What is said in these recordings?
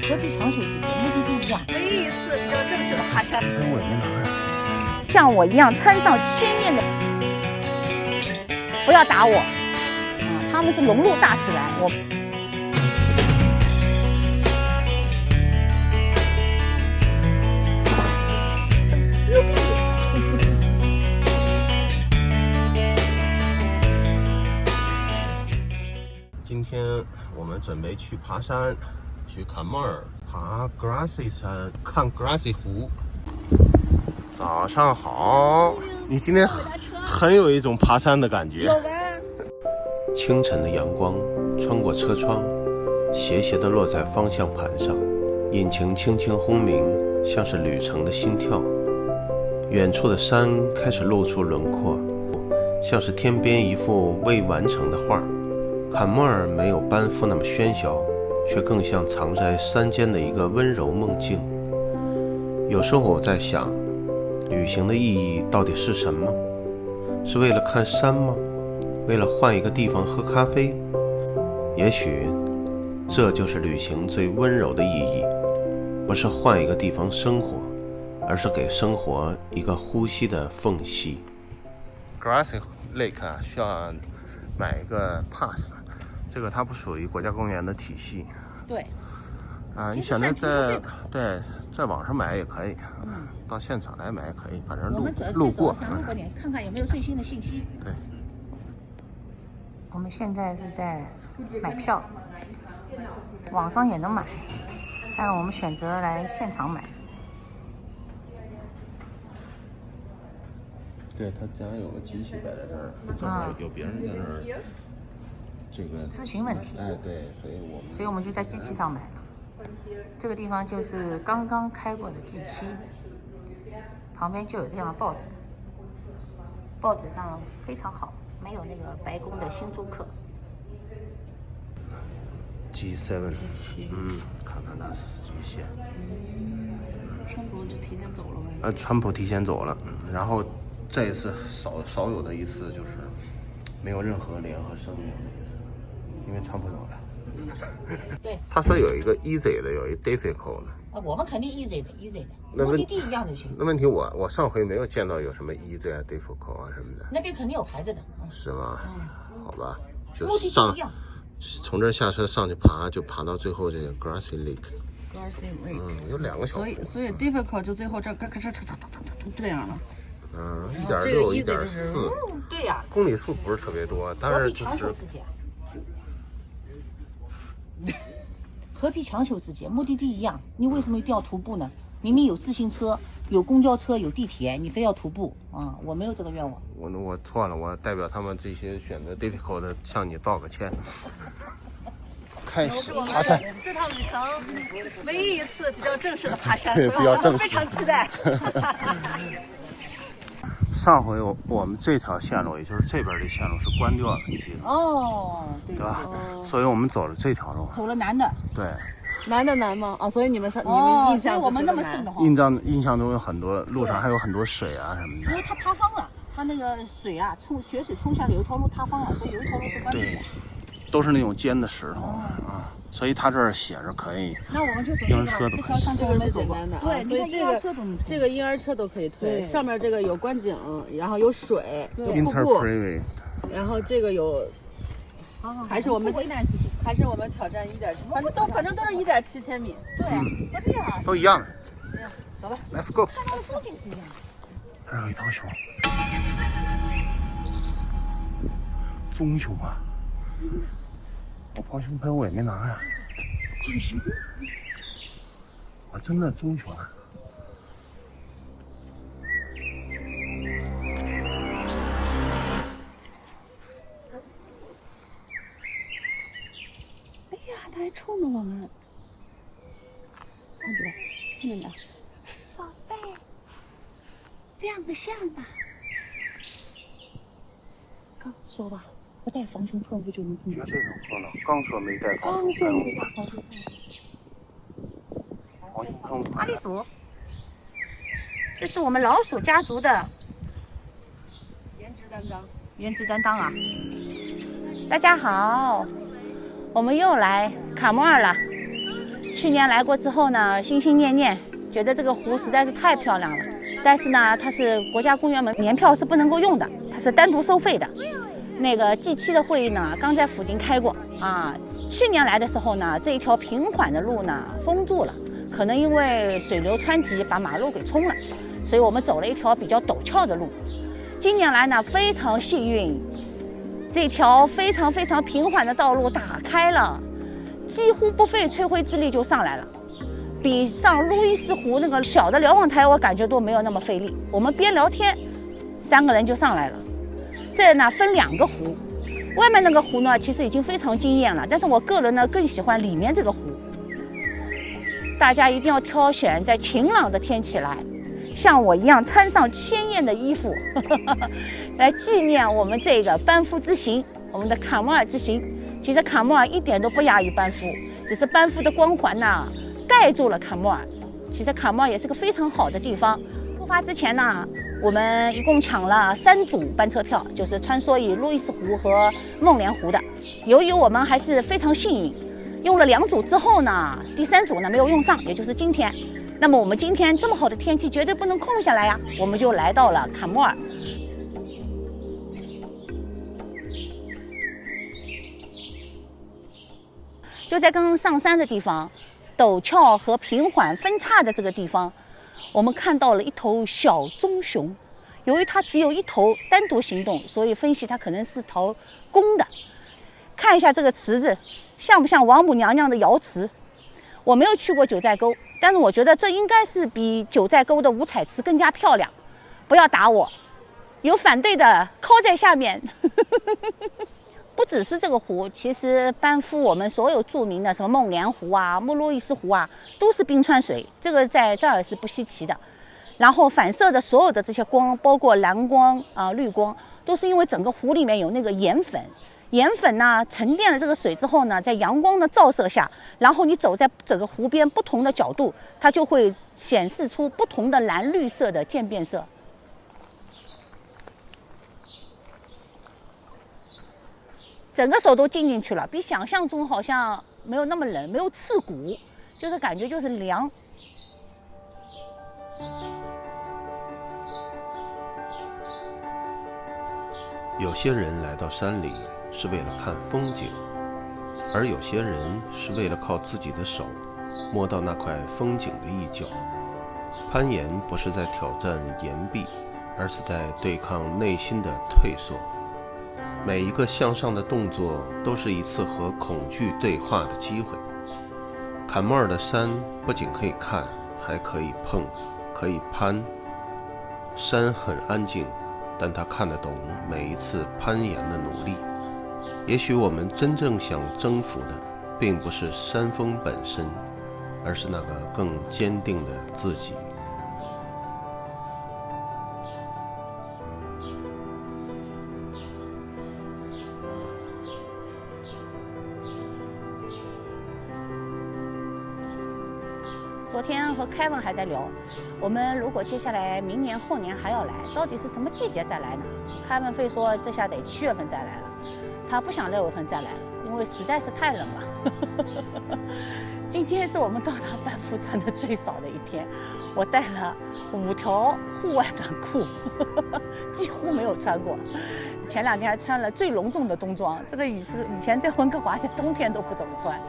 何必强求自己？目的地一样。唯一一次比较正式的爬山。跟我也没拿呀。像我一样穿上千面的，不要打我。他们是融入大自然，我。今天我们准备去爬山，去坎莫尔爬 Grassy 山，看 Grassy 湖。早上好，你今天很有一种爬山的感觉。有吧？清晨的阳光穿过车窗，斜斜地落在方向盘上，引擎轻轻轰鸣，像是旅程的心跳。远处的山开始露出轮廓，像是天边一幅未完成的画。坎莫尔没有班夫那么喧嚣，却更像藏在山间的一个温柔梦境。有时候我在想，旅行的意义到底是什么？是为了看山吗？为了换一个地方喝咖啡？也许这就是旅行最温柔的意义，不是换一个地方生活，而是给生活一个呼吸的缝隙。Grassy Lake 啊，需要买一个 pass， 这个它不属于国家公园的体系。对。你选择在网上买也可以，到现场来买也可以，反正路过。想路过点，看看有没有最新的信息。对。我们现在是在买票，网上也能买，但是我们选择来现场买。对，他家有个机器摆在这儿，正好有别人在这儿，这个咨询问题。对，所以我们就在机器上买了。这个地方就是刚刚开过的 G7，旁边就有这样的报纸，报纸上非常好，没有那个白宫的新租客。G7，看看那局限。川普就提前走了呗。川普提前走了，然后这一次少有的一次就是没有任何联合声明的一次，因为川普走了。对，他说有一个 easy 的，有一 difficult 的。我们肯定 easy 的，目的地一样就行。那问题我上回没有见到有什么 easy 啊 difficult 啊什么的。那边肯定有牌子的。是吗？好吧，就目的地一样。从这儿下车上去爬，就爬到最后这个 Grassy Lake。有2个小时。所以 difficult 就最后这这样了。1.6、1.4。对呀。公里数不是特别多，但是就是。何必强求自己？目的地一样，你为什么一定要徒步呢？明明有自行车、有公交车、有地铁，你非要徒步啊？我没有这个愿望。我错了，我代表他们这些选择 difficult 的向你道个歉。开始爬山。这趟旅程唯一一次比较正式的爬山，对，比较正式，非常期待。上回我们这条线路，也就是这边的线路是关掉了，你记得？对吧？所以我们走了这条路，走了南的。对。南吗？所以你们印象我们那么顺的话。印象中有很多路上还有很多水啊什么的。因为它塌方了，它那个水啊，雪水冲下来，有一条路塌方了，所以有一条路是关闭的。对，都是那种尖的石头所以它这儿写着可以。那我们就走婴儿车都可以。这个是简单的，对，所以这个婴儿车都可以推。上面这个有观景，然后有水，有瀑布，然后这个有。还是我们挑战反正都是1.7千米。对，都一样的。走吧 ，Let's go。看到的风景是一样的。这儿有一头熊，棕熊啊！我防熊喷我也没拿呀。真的棕熊啊！它还冲着我们，看见没？宝贝，亮个相吧。刚说吧，不带防熊喷不就能碰？绝对能碰到。刚说没带防熊喷。花栗鼠，这是我们老鼠家族的颜值担当啊！大家好。我们又来卡莫尔了，去年来过之后呢，心心念念，觉得这个湖实在是太漂亮了。但是呢，它是国家公园门年票是不能够用的，它是单独收费的。那个G7的会议呢，刚在附近开过啊。去年来的时候呢，这一条平缓的路呢封住了，可能因为水流湍急把马路给冲了，所以我们走了一条比较陡峭的路。今年来呢，非常幸运，这条非常平缓的道路打开了，几乎不费吹灰之力就上来了。比上路易斯湖那个小的瞭望台，我感觉都没有那么费力。我们边聊天，3个人就上来了。这呢分2个湖，外面那个湖呢其实已经非常惊艳了，但是我个人呢更喜欢里面这个湖。大家一定要挑选在晴朗的天气来，像我一样穿上鲜艳的衣服，来纪念我们这个班夫之行，我们的卡莫尔之行。其实卡莫尔一点都不亚于班夫，只是班夫的光环呢盖住了卡莫尔。其实卡莫尔也是个非常好的地方。出发之前呢，我们一共抢了3组班车票，就是穿梭于路易斯湖和梦莲湖的。由于我们还是非常幸运，用了2组之后呢，第3组呢没有用上，也就是今天。那么我们今天这么好的天气，绝对不能空下来呀，我们就来到了卡莫尔。就在刚刚上山的地方，陡峭和平缓分叉的这个地方，我们看到了一头小棕熊。由于它只有1头单独行动，所以分析它可能是头公的。看一下这个池子，像不像王母娘娘的瑶池？我没有去过九寨沟，但是我觉得这应该是比九寨沟的五彩池更加漂亮。不要打我，有反对的靠在下面。不只是这个湖，其实班夫我们所有著名的什么梦莲湖啊、穆路易斯湖啊，都是冰川水，这个在这儿是不稀奇的。然后反射的所有的这些光，包括蓝光啊、绿光，都是因为整个湖里面有那个盐粉。盐粉呢沉淀了这个水之后呢，在阳光的照射下，然后你走在整个湖边不同的角度，它就会显示出不同的蓝绿色的渐变色。整个手都浸进去了，比想象中好像没有那么冷，没有刺骨，就是感觉就是凉。有些人来到山里是为了看风景，而有些人是为了靠自己的手摸到那块风景的一角。攀岩不是在挑战岩壁，而是在对抗内心的退缩。每一个向上的动作都是一次和恐惧对话的机会。坎莫尔的山不仅可以看，还可以碰，可以攀。山很安静，但他看得懂每一次攀岩的努力。也许我们真正想征服的并不是山峰本身，而是那个更坚定的自己。昨天和凯文还在聊，我们如果接下来明年后年还要来，到底是什么季节再来呢？凯文会说这下得7月份再来了，他不想6月份再来了，因为实在是太冷了。今天是我们到达班夫穿的最少的一天，我带了5条户外短裤，几乎没有穿过。前2天还穿了最隆重的冬装，这个以前在温哥华在冬天都不怎么穿，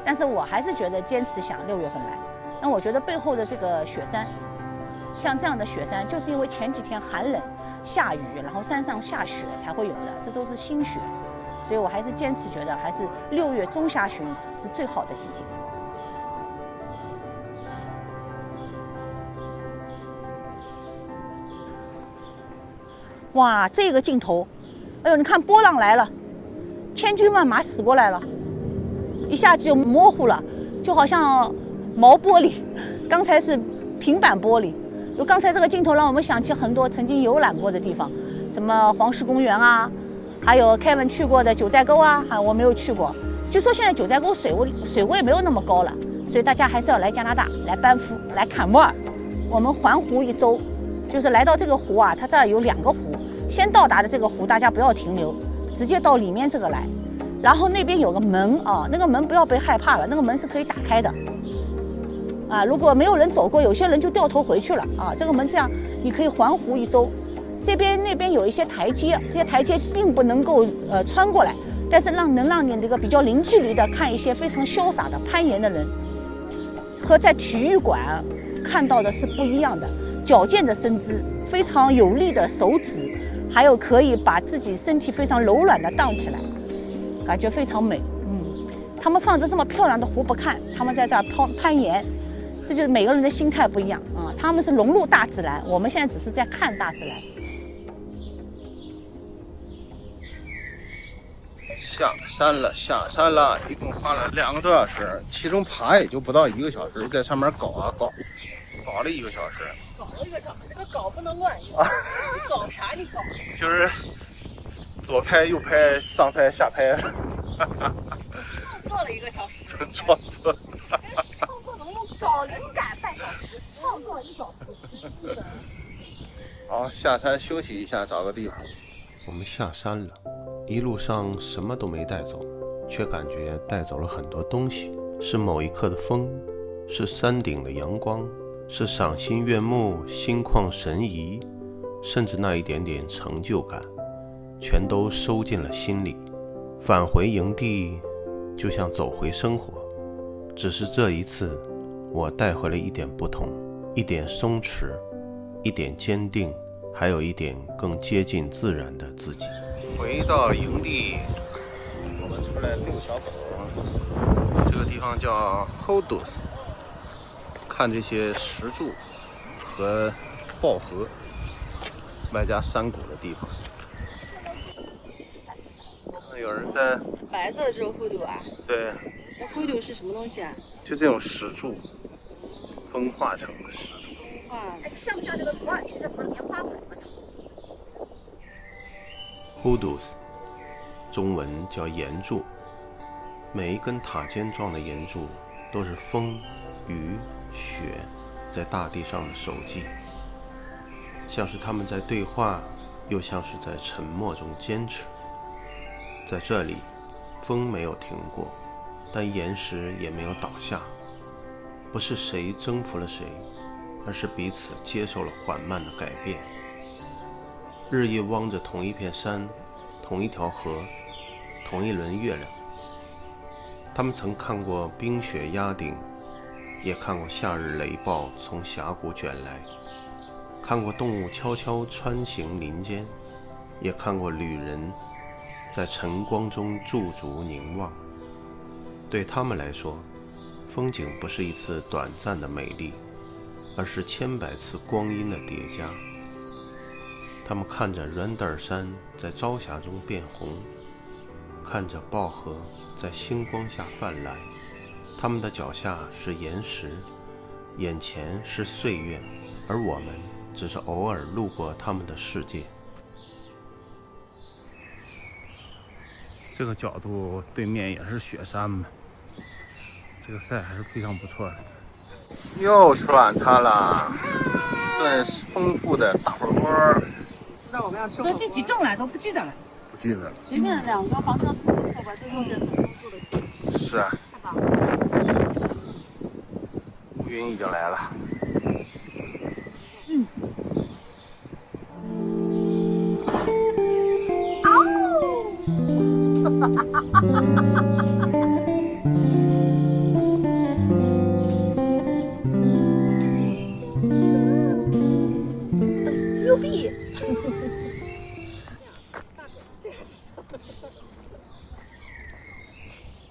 但是我还是觉得坚持想6月份来。那我觉得背后的这个雪山，像这样的雪山，就是因为前几天寒冷、下雨，然后山上下雪才会有的，这都是新雪，所以我还是坚持觉得还是6月中下旬是最好的季节。哇，这个镜头，哎呦，你看波浪来了，千军万马驶过来了，一下子就模糊了，就好像毛玻璃，刚才是平板玻璃。就刚才这个镜头让我们想起很多曾经游览过的地方，什么黄石公园啊，还有凯文去过的九寨沟啊，我没有去过。据说现在九寨沟水位没有那么高了，所以大家还是要来加拿大，来班夫，来坎莫尔。我们环湖一周，就是来到这个湖啊，它这儿有2个湖，先到达的这个湖大家不要停留，直接到里面这个来。然后那边有个门啊，那个门不要被害怕了，那个门是可以打开的。啊，如果没有人走过，有些人就掉头回去了啊。这个门这样，你可以环湖一周。这边那边有一些台阶，这些台阶并不能够穿过来，但是能让你这个比较零距离的看一些非常潇洒的攀岩的人，和在体育馆看到的是不一样的。矫健的身姿，非常有力的手指，还有可以把自己身体非常柔软的荡起来，感觉非常美。他们放着这么漂亮的湖不看，他们在这儿攀岩，这就是每个人的心态不一样啊。他们是融入大自然，我们现在只是在看大自然。下山了，一共花了2个多小时，其中爬也就不到1个小时，在上面搞了1个小时。搞了1个小时，这个搞不能乱用。你搞啥？你搞？就是左拍右拍，上拍下拍。做了1个小时。创作。创作能用找灵感半小时，创作1小时。好，下山休息一下，找个地方。我们下山了，一路上什么都没带走，却感觉带走了很多东西。是某一刻的风，是山顶的阳光，是赏心悦目、心旷神怡，甚至那一点点成就感，全都收进了心里。返回营地，就像走回生活，只是这一次，我带回了一点不同，一点松弛，一点坚定，还有一点更接近自然的自己。回到营地，我们出来遛小狗。这个地方叫 Hodus， 看这些石柱和抱河，外加山谷的地方。有人在白色的这种灰土啊？对。那灰土是什么东西啊？就这种石柱，风化成的石柱。像不像这个土耳其的什么棉花谷？ Hodus， 中文叫岩柱，每一根塔尖状的岩柱都是风、雨、雪在大地上的手迹，像是他们在对话，又像是在沉默中坚持。在这里，风没有停过，但岩石也没有倒下，不是谁征服了谁，而是彼此接受了缓慢的改变。日夜望着同一片山，同一条河，同一轮月亮。他们曾看过冰雪压顶，也看过夏日雷暴从峡谷卷来，看过动物悄悄穿行林间，也看过旅人在晨光中驻足凝望。对他们来说，风景不是一次短暂的美丽，而是千百次光阴的叠加。他们看着仁德尔山在朝霞中变红，看着抱河在星光下泛滥。他们的脚下是岩石，眼前是岁月，而我们只是偶尔路过他们的世界。这个角度对面也是雪山嘛，这个赛还是非常不错的。又吃晚餐了，顿丰富的大火锅。知道我们要吃火锅。这第几顿了都不记得了。不记得了。随便2个房车凑合凑合，这都是很丰富的。是啊。太棒了。乌云已经来了。牛逼！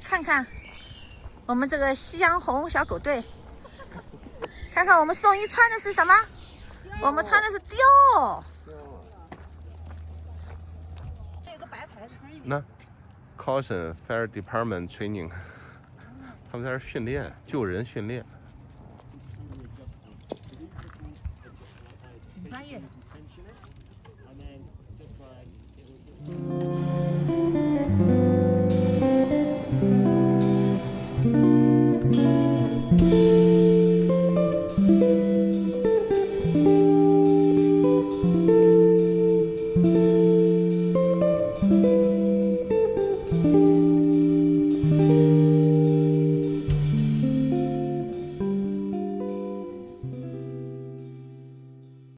看看我们这个夕阳红小狗队，看看我们宋一穿的是什么？我们穿的是貂。这有个白牌子。那 Caution Fire Department Training， 他们在这训练，救人训练。挺专业的。